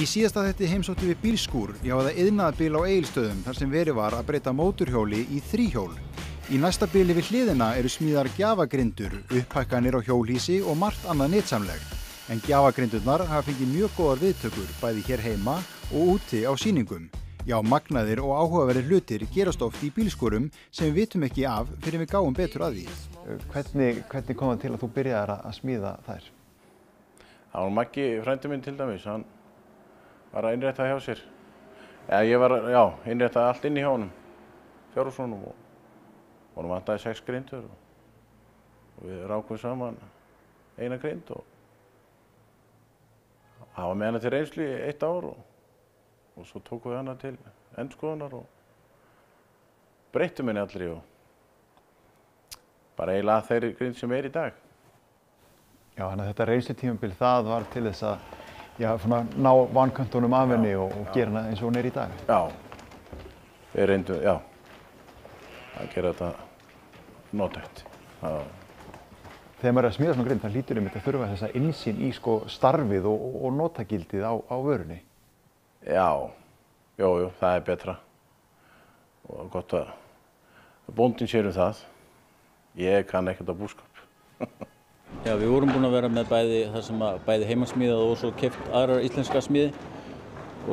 Í síðasta þætti heimsóttum við bílskúr í það iðnaðarbíl á Egilsstöðum þar sem verið var að breyta mótorhjóli í þríhjól. Í næsta bíli við hliðina eru smíðar gjafagrindur, upphækkanir á hjólhýsi og margt annað nytsamlegt. En gjafagrindurnar hafa fengið mjög góðar viðtökur bæði hér heima og úti á sýningum. Já, magnaðir og áhugaverðir hlutir gerast oft í bílskúrum sem við vitum ekki af fyrir við gáum betur að því. Hvernig kom það til að þú byrjaðir að smíða þær? Það var Maggi, frændi minn til dæmis, hann var að innrétta hjá sér. Ég var að innrétta allt inn í hjá honum, fjárhúsunum og honum vantaði 6 grindur og við rákum saman eina grind og hafa með hana til reynslu í 1 ár og svo tókum við hana til endurskoðunar og breyttum henni allri og bara eiginlega þeirri grind sem í dag. Já, þannig að þetta reynslutímabil það var til þess að ná vanköntunum af henni og gera hana eins og hún í dag. Já, við reyndum, að gera þetta nothægt. Þegar maður er að smíða svona grind, það hlýtur að þurfa þessa innsýn í starfið og notagildið á vörunni. Já, jú, það er betra og gott að bóndinn sér það. Ég kann ekkert á búskap. Já, við vorum búin að vera með bæði heimasmíðað og svo keypt aðrar íslenska smíði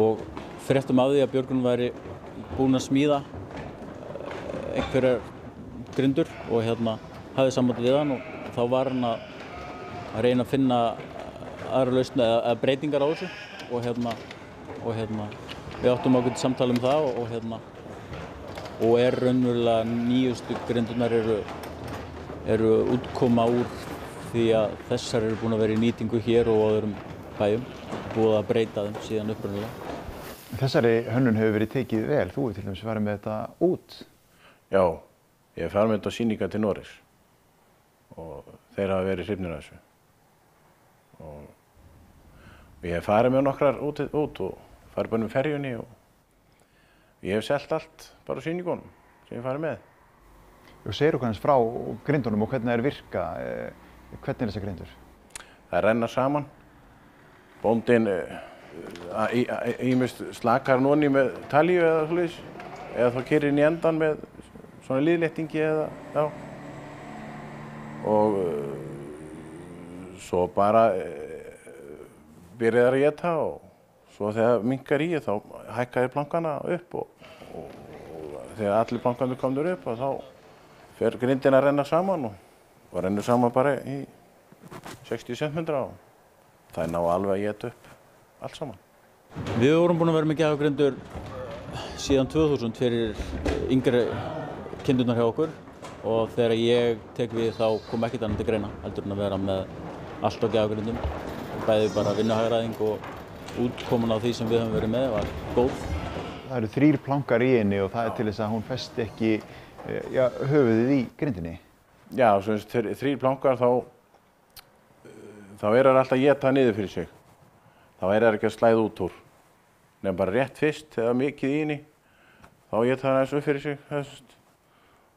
og fréttum af því að Björgun væri búin að smíða einhverjar grindur og hafði samband við hann og þá var hann að reyna að finna aðra lausn eða breytingar á þessu og við áttum ákveðið samtal það og raunverulega nýjustu grindurnar eru útkoma úr því að þessar eru búin að vera í nýtingu hér og öðrum bæjum, búið að breyta þeim síðan upprunalega. Þessari hönnun hefur verið tekið vel, þú til dæmis farið með þetta út? Já, ég hef farið með þetta á sýningar til Noregs og þeir hafa verið hrifnir af þessu. Og ég hef farið með nokkrar út og farið bara með ferjunni og ég hef selt allt bara á sýningunum sem ég farið með. Og segir okkur hans frá grindunum og hvernig þær virka, hvernig þessar grindur? Það renna saman. Bóndinn ýmist slakar hann onni með talíu eða svoleiðis, eða þá keyrir inn í endan með svona liðléttingi eða, og svo bara byrjaði að éta og svo þegar minnkar í þá hækkaði plankana upp og þegar allir plankanir komnir upp þá fer grindin að renna saman og rennur saman bara í 60 cm og það ná alveg að éta upp allt saman. Við vorum búin að vera með gjafagrindur síðan 2000 fyrir yngri kindurnar hjá okkur og þegar ég tek við þá kom ekkert annað til greina heldur en að vera með allt á gjafagrindum. Bæði bara vinnuhagræðing og útkoman á því sem við höfum verið með var góð. Það eru 3 plankar í henni og það er til þess að hún festi ekki höfuðið í grindinni. Já, svo 3 plankar þá það alltaf að éta niður fyrir sig. Þá það ekki að slæða út úr. Nefnum bara rétt fyrst eða mikið í henni, þá éta það aðeins upp fyrir sig.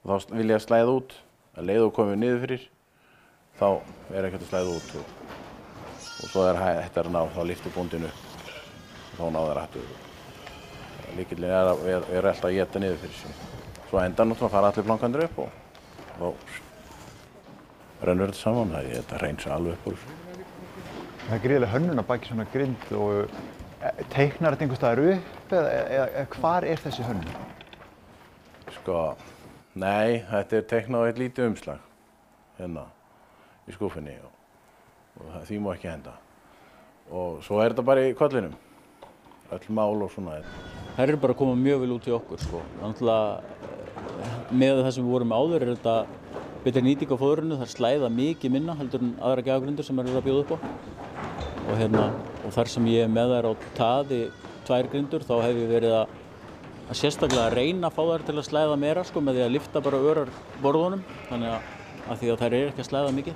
Og þá vil ég að slæða út, að leið og komið niður fyrir, þá ekki að slæða út. Og svo hægt að ná, þá lyftir bóndinn upp og þá náður aftur. Lykillinn alltaf að éta niður fyrir sig. Svo endan fara allir plankandir upp og þá rennur þetta saman. Þetta hreinsa alveg upp úr. Það er gríðarleg hönnun að baki svona grind og teiknar þetta einhvers staðar upp eða hvar er þessi hönnun? Nei, þetta er teiknað á eitt lítið umslag hérna í skúffunni og því má ekki henda. Og svo er þetta bara í kollinum, öll mál og svona. Þær eru bara að koma mjög vel út í okkur. Náttúrulega með það sem við vorum áður er þetta betri nýting á fóðrinu, það slæða mikið minna heldur en aðra gjafagrindur sem eru að bjóða upp á. Og þar sem ég með þær á taði 2 grindur þá hef ég verið að sérstaklega reyna að fá þær til að slæða meira með því að lyfta bara örar borðunum þannig að því að þær eru ekki að slæða mikið.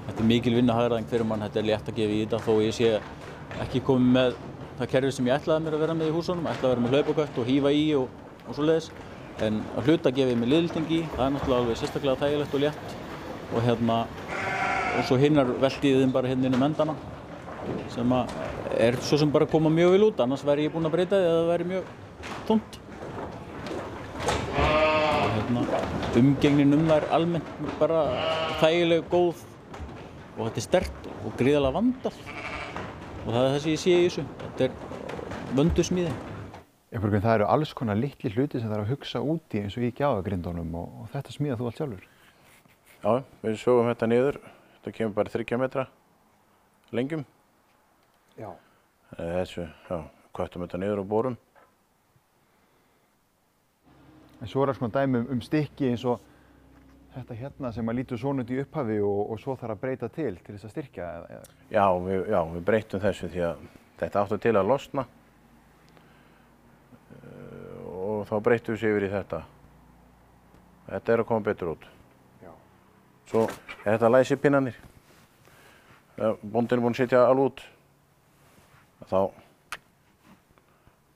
Þetta er mikil vinnuhagræðing fyrir mann, þetta er létt að gefa í þetta þó ég sé ekki komið með það kerfi sem ég ætlaði mér að vera með í húsunum, ætlaði að vera með hlaupakött og hífa í og svoleiðis. En að hluta gefið ég með liðlyfting í, það er náttúrulega alveg sérstaklega þægilegt og létt og svo hinnar velti ég þeim bara hérna inn um endana sem er svo sem bara að koma mjög vel út, annars væri ég búinn að breyta því að það væri mjög þungt. Umgengnin það er almennt bara þægileg, góð og þetta er sterkt og gríðarlega vandað og það er það sem ég sé í þessu. Þetta er vönduð smíði. Það eru alls konar litli hluti sem það er að hugsa út í eins og í gjafagrindunum og þetta smíðar þú allt sjálfur? Já, við sögum þetta niður. Þetta kemur bara 30 metra lengjum. Já. Þessu, já, köttum þetta niður og borum. En svo er alls konar dæmi stykki eins og þetta hérna sem að lítur svona út í upphafi og svo þarf að breyta til þess að styrkja? Já, við breytum þessu því að þetta áttu til að losna og þá breytum við sig yfir í þetta. Þetta er að koma betur út. Já. Svo er þetta læsipinnarnir. Bóndinn er búinn að setja alveg út. Þá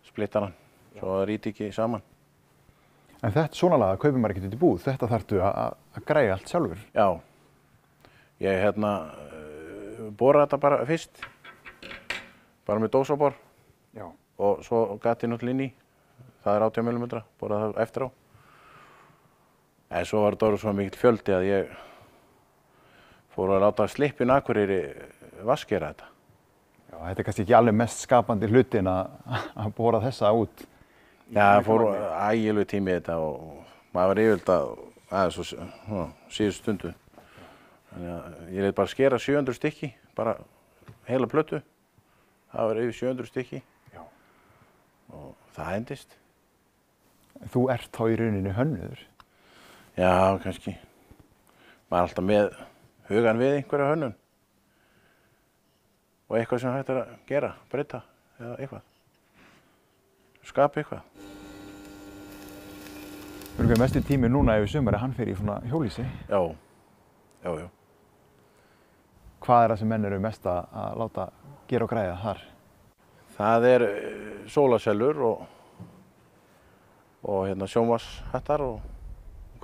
splittar hann, svo það rýti ekki saman. En þetta svona laga kaupir maður ekkert út í búð, þetta þarftu að græja allt sjálfur? Já, ég bora þetta bara fyrst, bara með dósabor. Já. Og svo gat ég náttúrulega inn í, það er 80 mm, borað það eftir á. En svo var þetta svo mikill fjöldi að ég fór að láta Slippinn Akureyri vaskera þetta. Já, þetta er kannski ekki alveg mest skapandi hlutin að bora þessa út. Já, það fór ægilegu tími í þetta og maður var yfirleitt aðeins á síðustu stundu. Þannig að ég lét bara skera 700 stykki, bara heila plötu. Það var yfir 700 stykki. Já. Og það endist. Þú ert þá í rauninni hönnuður? Já, kannski. Maður er alltaf með hugan við einhverja hönnun. Og eitthvað sem hægt er að gera, breyta eða eitthvað. Skapa eitthvað. Mestu tími núna yfir sumari, hann fer í svona hjólhýsi? Já. Hvað er það sem menn eru mest að láta gera og græða þar? Það er sólasellur og sjónvarpshattar og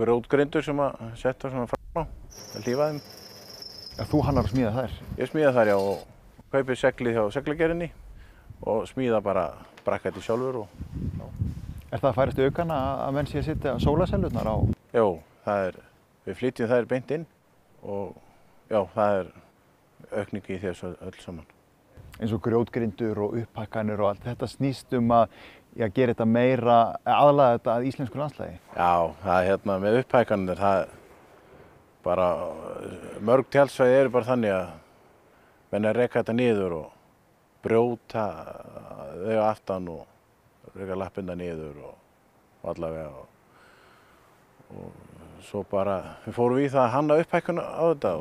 grjótgrindur sem að setja svona fram á, að hlífa þeim. Ja, þú hannar að smíða þær? Ég smíða þær, já, og kaupi seglið hjá seglagerðinni og smíða bara brakkætti sjálfur. Er það að færast aukana að menn sé að setja sólasellurnar á? Jó, við flytjum þær beint inn og já, það er aukning í þessu öll saman. Eins og grjótgrindur og upphækkanir og allt þetta snýst að gera þetta meira, aðlaga þetta að íslensku landslagi? Já, það með upphækkanir, það bara mörg tjaldsvæði eru bara þannig að menn reka þetta niður og brjóta þau aftan og reka lappirnar niður og allavega. Og svo bara, við fórum í það að hanna upphækkuna á þetta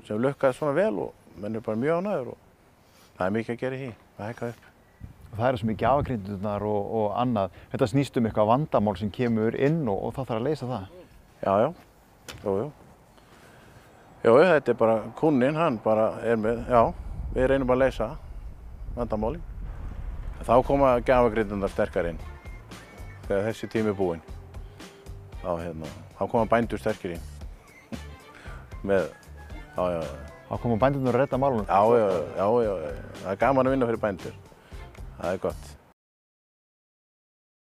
sem lukkaði svona vel og menn er bara mjög ánægður og það er mikið að gera í því, að hækka upp. Og það eru svo mikið gjafagrindurnar og annað. Þetta snýst eitthvað vandamál sem kemur inn og þá þarf að leysa það? Já. Jú, þetta er bara kúnninn, hann bara er með, já, við reynum bara að leysa vandamáli. Þá koma gjafagrindurnar sterkar inn, þegar þessi tími er búinn. Þá koma bændur sterkir inn. Þá koma bændurnir að redda málunum? Já, það er gaman að vinna fyrir bændur. Það er gott.